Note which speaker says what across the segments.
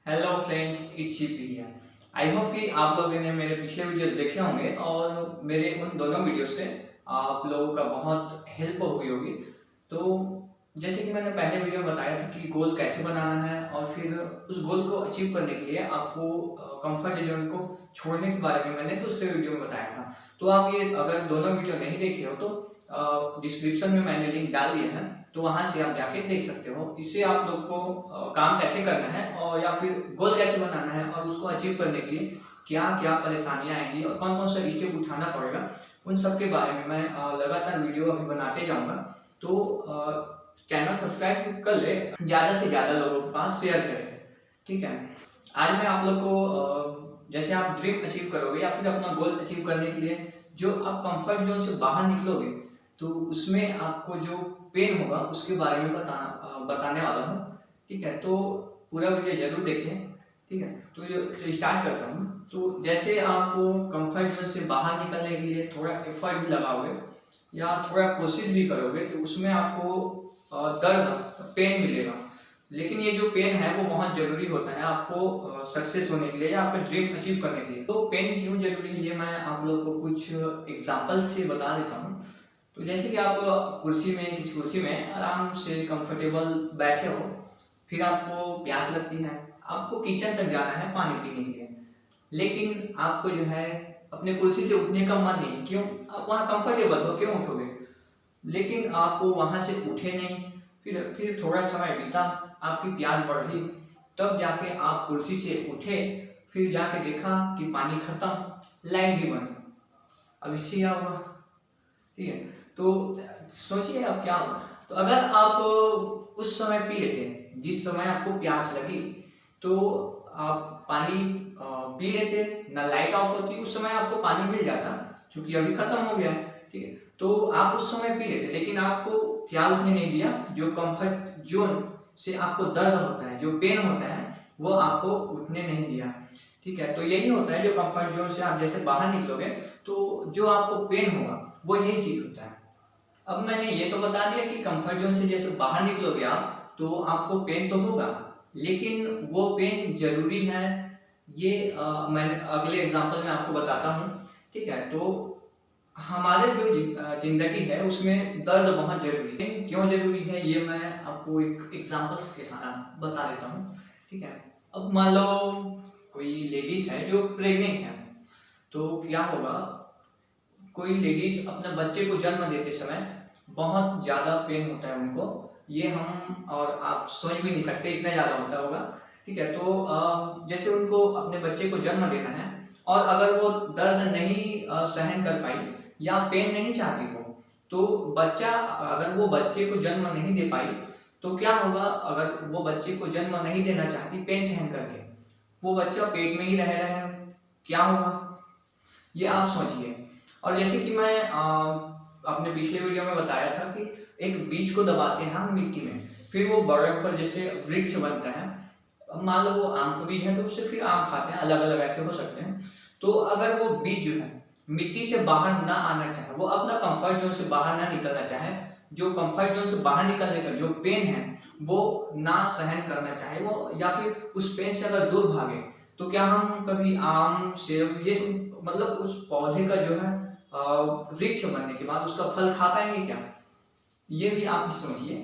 Speaker 1: Hello friends, it's Shipi here. I hope कि आप लोगों ने मेरे पिछले वीडियोस देखे होंगे और मेरे उन दोनों वीडियो से आप लोगों का बहुत हेल्प हुई होगी। तो जैसे कि मैंने पहले वीडियो में बताया था कि गोल कैसे बनाना है और फिर उस गोल को अचीव करने के लिए आपको कंफर्ट जोन को छोड़ने के बारे में मैंने दूसरे वीडियो में बताया था। तो आप ये अगर दोनों वीडियो नहीं देखे हो तो डिस्क्रिप्शन में मैंने लिंक डाल दिया है, तो वहां से आप जाके देख सकते हो। इससे आप लोग को काम कैसे करना है और या फिर गोल कैसे बनाना है और उसको अचीव करने के लिए क्या क्या परेशानियां आएंगी और कौन कौन सा स्टेप उठाना पड़ेगा, उन सब के बारे में मैं लगातार वीडियो अभी बनाते जाऊंगा। तो चैनल सब्सक्राइब कर ले, ज़्यादा से ज़्यादा लोगों के पास शेयर करें, ठीक है। आज मैं आप लोग को जैसे आप ड्रीम अचीव करोगे या फिर अपना गोल अचीव करने के लिए जो आप कंफर्ट जोन से बाहर निकलोगे तो उसमें आपको जो पेन होगा उसके बारे में बताने वाला हूँ, ठीक है। तो पूरा वीडियो जरूर देखें, ठीक है। तो स्टार्ट करता हूँ। तो जैसे आप कंफर्ट जोन से बाहर निकलने के लिए थोड़ा एफर्ट भी लगाओगे या थोड़ा कोशिश भी करोगे तो उसमें आपको दर्द, पेन मिलेगा। लेकिन ये जो पेन है वो बहुत जरूरी होता है आपको सक्सेस होने के लिए या आपका ड्रीम अचीव करने के लिए। तो पेन क्यों जरूरी है ये मैं आप लोग को कुछ एग्जांपल से बता देता हूँ। तो जैसे कि आप किसी कुर्सी में आराम से कंफर्टेबल बैठे हो, फिर आपको प्यास लगती है, आपको किचन तक जाना है पानी पीने के लिए, लेकिन आपको जो है अपने कुर्सी से उठने का मन नहीं। क्यों? आप वहाँ कंफर्टेबल हो, क्यों उठोगे? लेकिन आप वहाँ से उठे नहीं। फिर थोड़ा समय बीता, आपकी प्यास बढ़ी, तब जाके आप कुर्सी से उठे, फिर जाके देखा कि पानी खत्म, लाइट भी बंद। अब इससे क्या हुआ? ठीक है। तो सोचिए अब क्या होगा। तो अगर आप उस समय पी लेते जिस समय आपको प्यास लगी, तो आप पानी पी लेते, ना लाइट ऑफ होती, उस समय आपको पानी मिल जाता क्योंकि अभी खत्म हो गया है, ठीक है। तो आप उस समय पी लेते, लेकिन आपको क्या उठने नहीं दिया? जो कंफर्ट जोन से आपको दर्द होता है, जो पेन होता है, वो आपको उठने नहीं दिया, ठीक है। तो यही होता है, जो कंफर्ट जोन से आप जैसे बाहर निकलोगे तो जो आपको पेन होगा वो यही चीज होता है। अब मैंने ये तो बता दिया कि कंफर्ट जोन से जैसे बाहर निकलोगे आप तो आपको पेन तो होगा, लेकिन वो पेन जरूरी है। ये मैंने अगले एग्जांपल में आपको बताता हूँ, ठीक है। तो हमारे जो जिंदगी है उसमें दर्द बहुत जरूरी है। क्यों जरूरी है ये मैं आपको एक एग्जांपल्स के साथ बता देता हूँ, ठीक है। अब मान लो कोई लेडीज है जो प्रेग्नेंट है, तो क्या होगा, कोई लेडीज अपने बच्चे को जन्म देते समय बहुत ज्यादा पेन होता है उनको, ये हम और आप सोच भी नहीं सकते, इतना ज्यादा होता होगा, ठीक है। तो जैसे उनको अपने बच्चे को जन्म देना है और अगर वो दर्द नहीं सहन कर पाई या पेन नहीं चाहती हो, तो बच्चा, अगर वो बच्चे को जन्म नहीं दे पाई तो क्या होगा? अगर वो बच्चे को जन्म नहीं देना चाहती पेन सहन करके, वो बच्चा पेट में ही रह रहा है, क्या होगा ये आप सोचिए। और जैसे कि मैं अपने पिछले वीडियो में बताया था कि एक बीज को दबाते हैं हम मिट्टी में, फिर वो बड़े ऊपर जैसे वृक्ष बनता है। अब मान लो वो आम का बीज है तो उससे फिर आम खाते हैं, अलग अलग ऐसे हो सकते हैं। तो अगर वो बीज जो है मिट्टी से बाहर ना आना चाहे, वो अपना कंफर्ट जोन से बाहर ना निकलना चाहे, जो कंफर्ट जोन से बाहर निकलने का जो पेन है वो ना सहन करना चाहे, वो या फिर उस पेन से अगर दूर भागे, तो क्या हम कभी आम, सेब, ये सब मतलब उस पौधे का जो है वृक्ष बनने के बाद उसका फल खा पाएंगे क्या? ये भी आप सोचिए।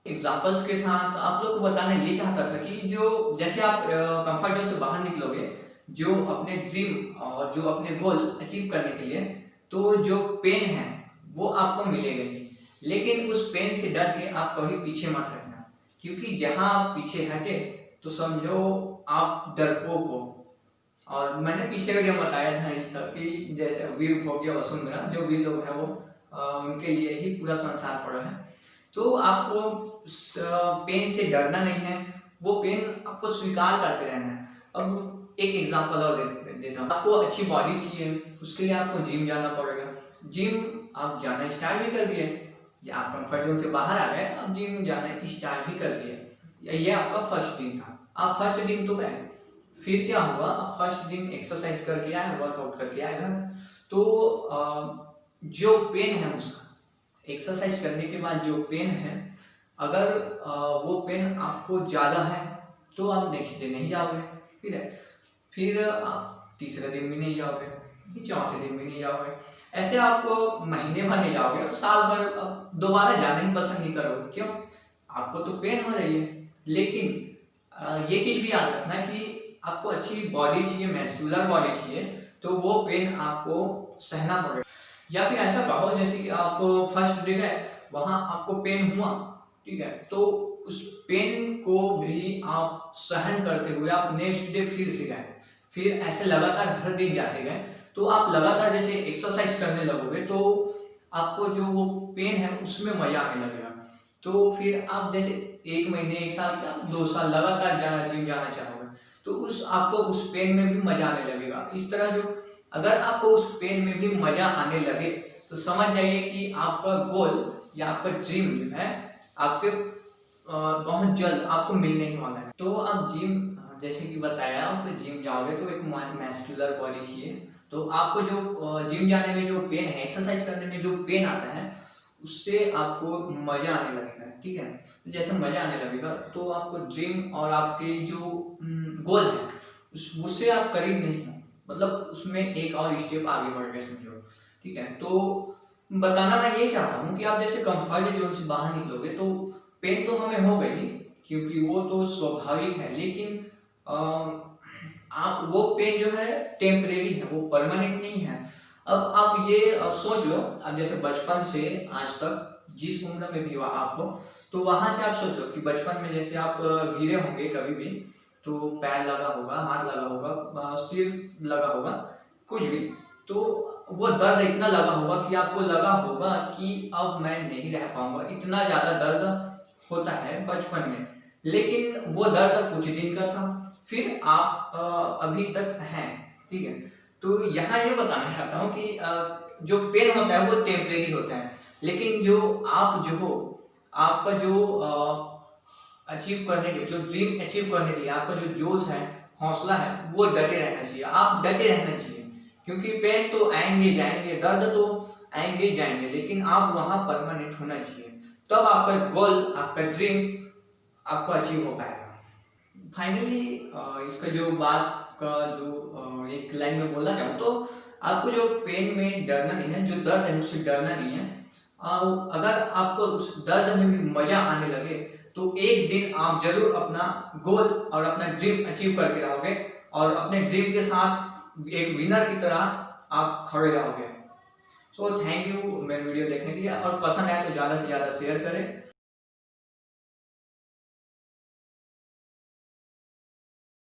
Speaker 1: एग्जाम्पल्स के साथ आप लोग को बताना ये चाहता था कि जो जैसे आप कंफर्ट जोन से बाहर निकलोगे, जो अपने ड्रीम और जो अपने गोल अचीव करने के लिए, तो जो पेन है वो आपको मिलेगा ही, लेकिन उस पेन से डर के आप कभी पीछे मत हटना, क्योंकि जहां आप पीछे हटे तो समझो आप डरपोक हो। और मैंने पिछले वीडियो में बताया था यही था कि जैसे वीर भोग्य वसुंधरा, जो वीर लोग हैं वो उनके लिए ही पूरा संसार पड़ा है। तो आपको पेन से डरना नहीं है, वो पेन आपको स्वीकार करते रहना है। अब एक एग्जांपल और देता हूँ। आपको अच्छी बॉडी चाहिए, उसके लिए आपको जिम जाना पड़ेगा। जिम आप जाना स्टार्ट भी कर दिए, आप कंफर्ट जोन से बाहर आ गए, आप जिम जाना स्टार्ट भी कर दिए। ये आपका फर्स्ट दिन था, आप फर्स्ट दिन तो गए, फिर क्या हुआ? आप फर्स्ट दिन एक्सरसाइज करके आए, वर्कआउट करके आए घर, तो जो पेन है उसका, एक्सरसाइज करने के बाद जो पेन है, अगर वो पेन आपको ज़्यादा है तो आप नेक्स्ट डे नहीं जाओगे, ठीक है, फिर आप तीसरे दिन भी नहीं जाओगे, चौथे दिन भी नहीं जाओगे, ऐसे आप महीने भर नहीं जाओगे और साल भर अब दोबारा जाना ही पसंद नहीं करोगे। क्यों? आपको तो पेन हो रही है। लेकिन ये चीज़ भी याद रखना कि आपको अच्छी बॉडी चाहिए, मस्कुलर बॉडी चाहिए, तो वो पेन आपको सहना पड़ेगा। या फिर ऐसा कहो जैसे कि आप फर्स्ट डे गए, वहाँ आपको पेन हुआ, ठीक है, तो उस पेन को भी आप सहन करते हुए आप नेक्स्ट डे फिर से गए, फिर ऐसे लगातार हर दिन जाते गए, तो आप लगातार जैसे एक्सरसाइज करने लगोगे तो आपको जो वो पेन है उसमें मजा आने लगेगा। तो फिर आप जैसे 1 महीने 1 साल या 2 साल लगातार जिम जाना चाहोगे, तो आपको उस पेन में भी मजा आने लगेगा। इस तरह जो अगर आपको उस पेन में भी मजा आने लगे तो समझ जाइए कि आपका गोल या आपका ड्रीम जो है आपके बहुत जल्द आपको मिलने ही वाला है। तो आप जिम, जैसे कि बताया, आप जिम जाओगे तो एक मस्कुलर बॉडी चाहिए, तो आपको जो जिम जाने में जो पेन है, एक्सरसाइज करने में जो पेन आता है, उससे आपको मजा आने लगेगा, ठीक है। तो जैसे मजा आने लगेगा तो आपको ड्रीम और आपके जो गोल है उससे आप करीब नहीं हो, मतलब उसमें एक और स्टेप आगे बढ़ गए समझो, ठीक है। तो बताना मैं ये चाहता हूँ कि आप जैसे कंफर्ट जोन से बाहर निकलोगे तो पेन तो हमें हो गई, क्योंकि वो तो स्वाभाविक है, लेकिन आप वो पेन जो है टेम्परेरी है, वो परमानेंट नहीं है। अब आप ये सोच लो, अब जैसे बचपन से आज तक जिस उम्र में भी आप हो, तो वहां से आप सोच लो कि बचपन में जैसे आप गिरे होंगे कभी भी, तो पैर लगा होगा, हाथ लगा होगा, सिर लगा होगा, कुछ भी, तो वो दर्द इतना लगा होगा कि आपको लगा होगा कि अब मैं नहीं रह पाऊंगा, इतना ज्यादा दर्द होता है बचपन में। लेकिन वो दर्द कुछ दिन का था, फिर आप अभी तक हैं, ठीक है। तो यहाँ ये बताना चाहता हूँ कि जो पेन होता है वो टेम्परेरी होता है, लेकिन जो आप जो हो, आपका जो अचीव करने के, जो ड्रीम अचीव करने के लिए आपका जो जोश है, हौसला है, वो डटे रहना चाहिए। आप डटे रहना चाहिए, क्योंकि पेन तो आएंगे जाएंगे, दर्द तो आएंगे जाएंगे, लेकिन आप वहाँ परमानेंट होना चाहिए, तब आपका गोल, आपका ड्रीम आपको अचीव हो पाएगा। फाइनली इसका जो बात का जो एक लाइन में बोलना चाहूँ तो आपको जो पेन में डरना नहीं है, जो दर्द है उससे डरना नहीं है। अगर आपको उस दर्द में भी मजा आने लगे तो एक दिन आप जरूर अपना गोल और अपना ड्रीम अचीव करके रहोगे, और अपने ड्रीम के साथ एक विनर की तरह आप खड़े रहोगे। सो थैंक यू मेरे वीडियो देखने के लिए, और पसंद आए तो ज़्यादा से ज़्यादा शेयर करें।